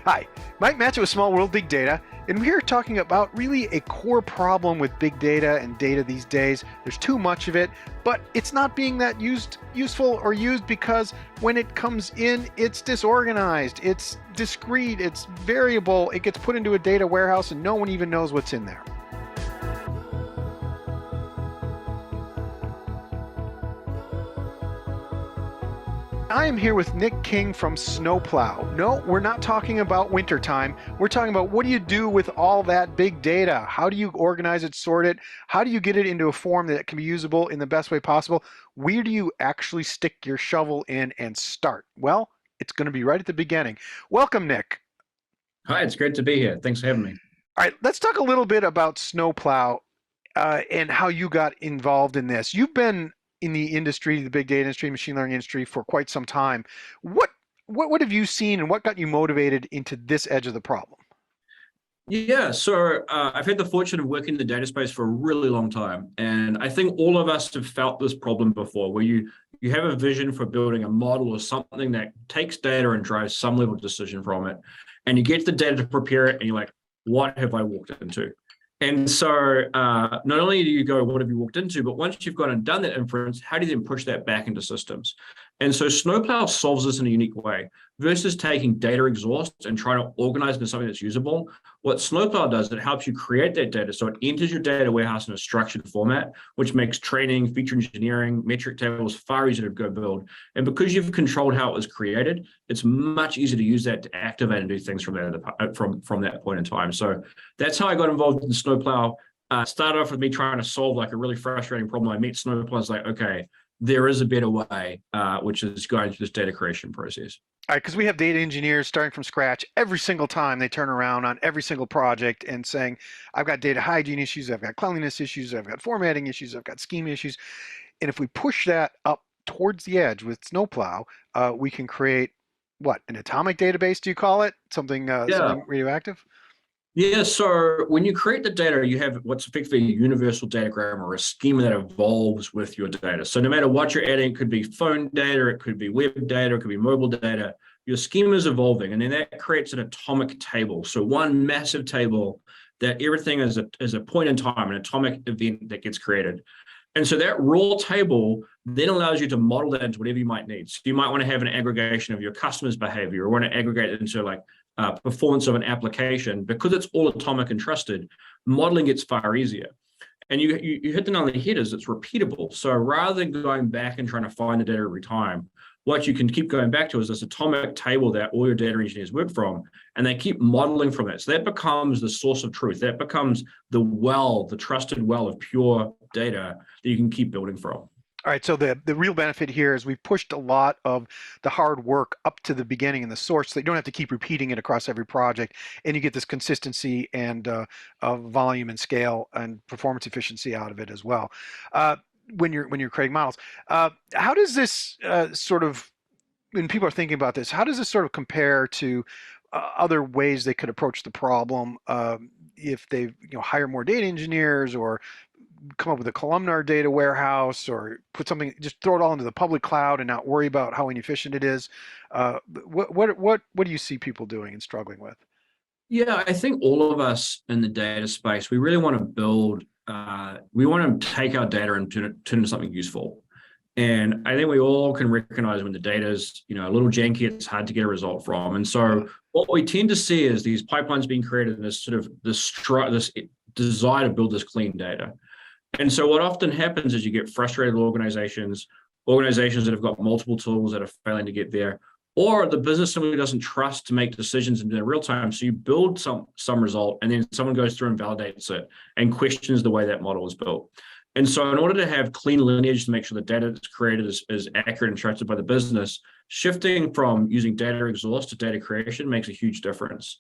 Hi, Mike Matchett with Small World Big Data, and we're talking about really a core problem with big data and data these days. There's too much of it, but it's not being that useful or used because when it comes in, it's disorganized, it's discrete, it's variable, it gets put into a data warehouse and no one even knows what's in there. I am here with Nick King from Snowplow. No, we're not talking about wintertime. We're talking about what do you do with all that big data? How do you organize it, sort it? How do you get it into a form that can be usable in the best way possible? Where do you actually stick your shovel in and start? Well, it's going to be right at the beginning. Welcome, Nick. Hi, it's great to be here. Thanks for having me. All right, let's talk a little bit about Snowplow and how you got involved in this. You've been in the industry, the big data industry, machine learning industry for quite some time. What have you seen and what got you motivated into this edge of the problem? Yeah, so I've had the fortune of working in the data space for a really long time. And I think all of us have felt this problem before, where you have a vision for building a model or something that takes data and drives some level of decision from it. And you get the data to prepare it and you're like, what have I walked into? And so not only do you go, what have you walked into, but once you've gone and done that inference, how do you then push that back into systems? And so Snowplow solves this in a unique way versus taking data exhaust and trying to organize into something that's usable. What Snowplow does, it helps you create that data. So it enters your data warehouse in a structured format, which makes training, feature engineering, metric tables far easier to go build. And because you've controlled how it was created, it's much easier to use that to activate and do things from that point in time. So that's how I got involved in Snowplow. Started off with me trying to solve like a really frustrating problem. I meet Snowplow, I was like, okay, there is a better way, which is going through this data creation process. All right, because we have data engineers starting from scratch every single time they turn around on every single project and saying, I've got data hygiene issues, I've got cleanliness issues, I've got formatting issues, I've got schema issues. And if we push that up towards the edge with Snowplow, we can create what, an atomic database, do you call it? Something, Yeah. something radioactive? Yeah, so when you create the data, you have what's effectively a universal datagram or a schema that evolves with your data. So no matter what you're adding, it could be phone data, it could be web data, it could be mobile data, your schema is evolving, and then that creates an atomic table. So one massive table that everything is a point in time, an atomic event that gets created. And so that raw table then allows you to model that into whatever you might need. So you might want to have an aggregation of your customers' behavior, or want to aggregate it into like performance of an application. Because it's all atomic and trusted, modeling gets far easier. And you hit the nail on the head, is it's repeatable. So rather than going back and trying to find the data every time, what you can keep going back to is this atomic table that all your data engineers work from, and they keep modeling from it. So that becomes the source of truth. That becomes the well, the trusted well of pure data that you can keep building from. All right, so the real benefit here is we've pushed a lot of the hard work up to the beginning and the source, so you don't have to keep repeating it across every project, and you get this consistency and volume and scale and performance efficiency out of it as well. When you're creating models, how does this sort of, when people are thinking about this, how does this sort of compare to other ways they could approach the problem if they hire more data engineers or come up with a columnar data warehouse or put something, just throw it all into the public cloud and not worry about how inefficient it is. What do you see people doing and struggling with? Yeah, I think all of us in the data space, we really want to build, we want to take our data and turn it into something useful. And I think we all can recognize when the data is, a little janky, it's hard to get a result from. And so what we tend to see is these pipelines being created in this sort of this desire to build this clean data. And so what often happens is you get frustrated organizations that have got multiple tools that are failing to get there, or the business simply doesn't trust to make decisions in real time. So you build some result, and then someone goes through and validates it and questions the way that model is built. And so in order to have clean lineage to make sure the data that's created is accurate and trusted by the business, shifting from using data exhaust to data creation makes a huge difference.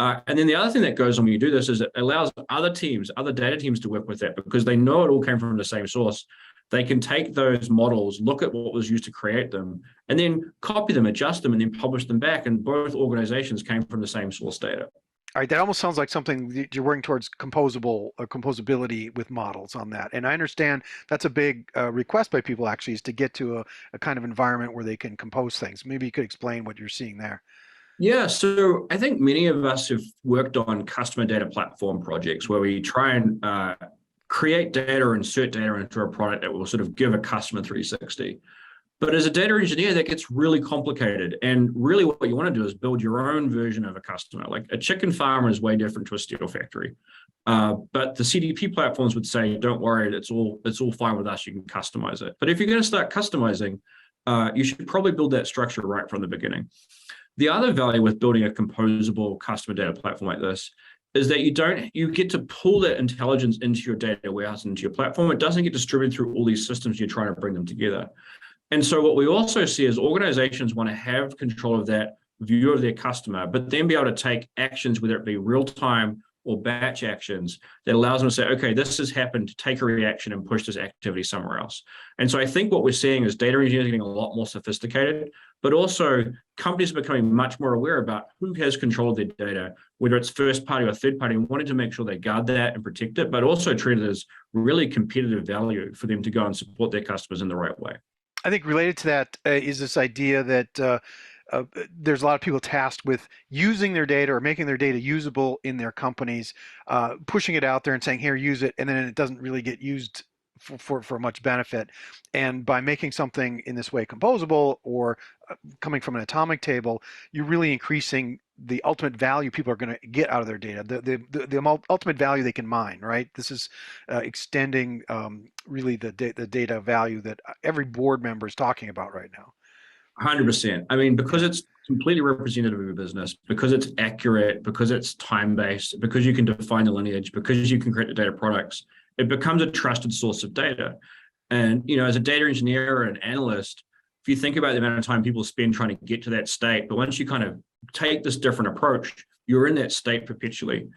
And then the other thing that goes on when you do this is it allows other data teams to work with that because they know it all came from the same source. They can take those models, look at what was used to create them, and then copy them, adjust them, and then publish them back. And both organizations came from the same source data. All right, that almost sounds like something that you're working towards composability with models on that. And I understand that's a big request by people actually, is to get to a kind of environment where they can compose things. Maybe you could explain what you're seeing there. Yeah, so I think many of us have worked on customer data platform projects where we try and create data or insert data into a product that will sort of give a customer 360. But as a data engineer, that gets really complicated. And really what you want to do is build your own version of a customer. Like a chicken farmer is way different to a steel factory. But the CDP platforms would say, don't worry, it's all fine with us. You can customize it. But if you're going to start customizing, you should probably build that structure right from the beginning. The other value with building a composable customer data platform like this is that you get to pull that intelligence into your data warehouse, into your platform. It doesn't get distributed through all these systems you're trying to bring them together. And so what we also see is organizations want to have control of that view of their customer, but then be able to take actions, whether it be real time or batch actions, that allows them to say, okay, this has happened, take a reaction and push this activity somewhere else. And so I think what we're seeing is data engineers getting a lot more sophisticated, but also companies are becoming much more aware about who has control of their data, whether it's first party or third party, and wanting to make sure they guard that and protect it, but also treat it as really competitive value for them to go and support their customers in the right way. I think related to that is this idea that there's a lot of people tasked with using their data or making their data usable in their companies, pushing it out there and saying, here, use it, and then it doesn't really get used for much benefit. And by making something in this way composable or coming from an atomic table, you're really increasing the ultimate value people are going to get out of their data, the ultimate value they can mine, right? This is extending really the data value that every board member is talking about right now. 100%. I mean, because Yeah. it's completely representative of your business, because it's accurate, because it's time-based, because you can define the lineage, because you can create the data products, it becomes a trusted source of data. And, as a data engineer or an analyst, if you think about the amount of time people spend trying to get to that state, but once you kind of take this different approach, you're in that state perpetually.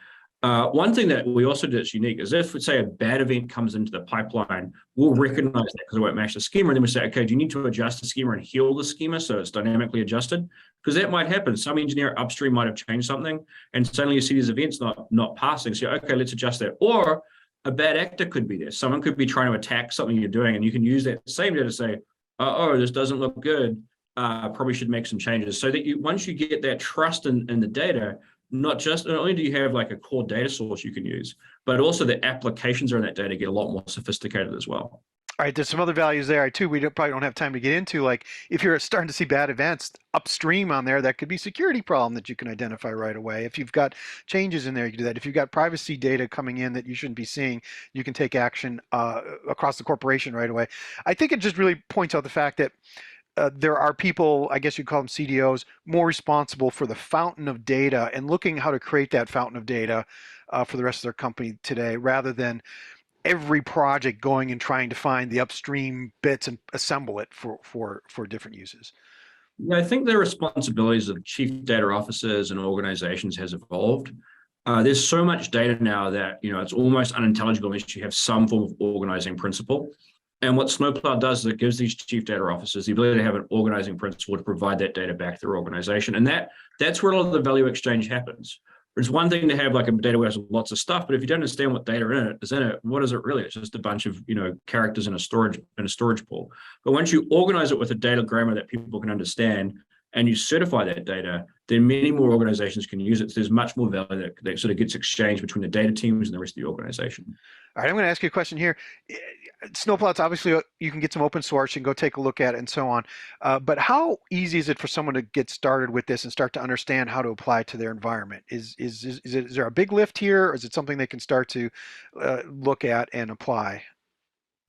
One thing that we also do that's unique is if, say, a bad event comes into the pipeline, we'll recognize that because it won't match the schema. And then we say, okay, do you need to adjust the schema and heal the schema so it's dynamically adjusted? Because that might happen. Some engineer upstream might have changed something, and suddenly you see these events not passing. So, okay, let's adjust that. Or a bad actor could be there. Someone could be trying to attack something you're doing, and you can use that same data to say, oh, this doesn't look good. Probably should make some changes. So that once you get that trust in the data, not only do you have like a core data source you can use, but also the applications around that data get a lot more sophisticated as well. All right, there's some other values there too. Probably don't have time to get into. Like if you're starting to see bad events upstream on there, that could be a security problem that you can identify right away. If you've got changes in there, you can do that. If you've got privacy data coming in that you shouldn't be seeing, you can take action across the corporation right away. I think it just really points out the fact that there are people, I guess you'd call them CDOs, more responsible for the fountain of data and looking how to create that fountain of data for the rest of their company today, rather than every project going and trying to find the upstream bits and assemble it for different uses. Yeah, I think the responsibilities of chief data officers and organizations has evolved. There's so much data now that it's almost unintelligible unless you have some form of organizing principle. And what Snowplow does is it gives these chief data officers the ability to have an organizing principle to provide that data back to their organization. And that's where a lot of the value exchange happens. It's one thing to have like a data warehouse with lots of stuff, but if you don't understand what data is in it, what is it really? It's just a bunch of characters in a storage pool. But once you organize it with a data grammar that people can understand, and you certify that data, then many more organizations can use it. So there's much more value that sort of gets exchanged between the data teams and the rest of the organization. All right, I'm going to ask you a question here. Snowplow's obviously you can get some open source, you can go take a look at it and so on. But how easy is it for someone to get started with this and start to understand how to apply it to their environment? Is there a big lift here, or is it something they can start to look at and apply?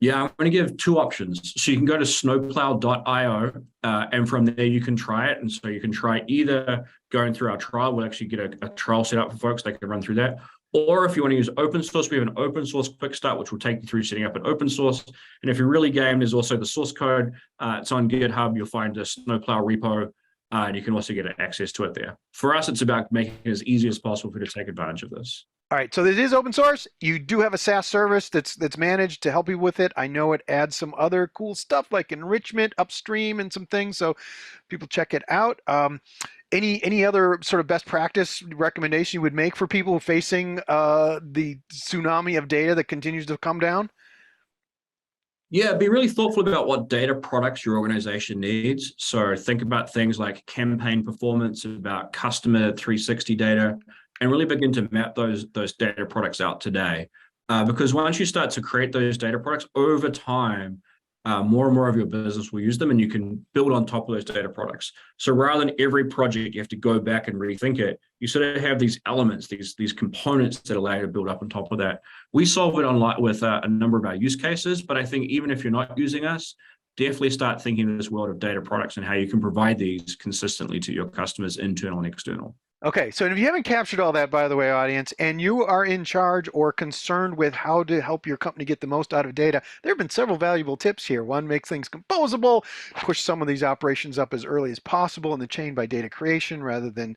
Yeah, I'm going to give two options. So you can go to snowplow.io, and from there you can try it. And so you can try either going through our trial. We'll actually get a trial set up for folks. They can run through that. Or if you want to use open source, we have an open source quick start, which will take you through setting up an open source. And if you're really game, there's also the source code. It's on GitHub. You'll find the Snowplow repo, and you can also get access to it there. For us, it's about making it as easy as possible for you to take advantage of this. All right, so this is open source. You do have a SaaS service that's managed to help you with it. I know it adds some other cool stuff like enrichment upstream and some things, so people check it out. Any other sort of best practice recommendation you would make for people facing the tsunami of data that continues to come down? Yeah, be really thoughtful about what data products your organization needs. So think about things like campaign performance, about customer 360 data, and really begin to map those data products out today. Because once you start to create those data products over time, more and more of your business will use them, and you can build on top of those data products. So rather than every project you have to go back and rethink it, you sort of have these elements, these components that allow you to build up on top of that. We solve it with a number of our use cases, but I think even if you're not using us, definitely start thinking in this world of data products and how you can provide these consistently to your customers, internal and external. Okay, so if you haven't captured all that, by the way, audience, and you are in charge or concerned with how to help your company get the most out of data, there have been several valuable tips here. One, make things composable, push some of these operations up as early as possible in the chain by data creation rather than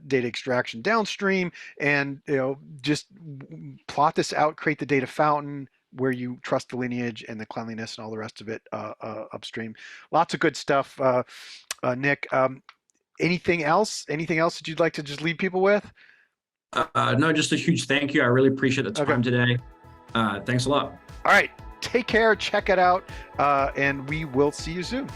data extraction downstream, and just plot this out, create the data fountain where you trust the lineage and the cleanliness and all the rest of it upstream. Lots of good stuff, Nick. Anything else? Anything else that you'd like to just leave people with? No, just a huge thank you. I really appreciate the Okay. time today. Thanks a lot. All right. Take care. Check it out. And we will see you soon.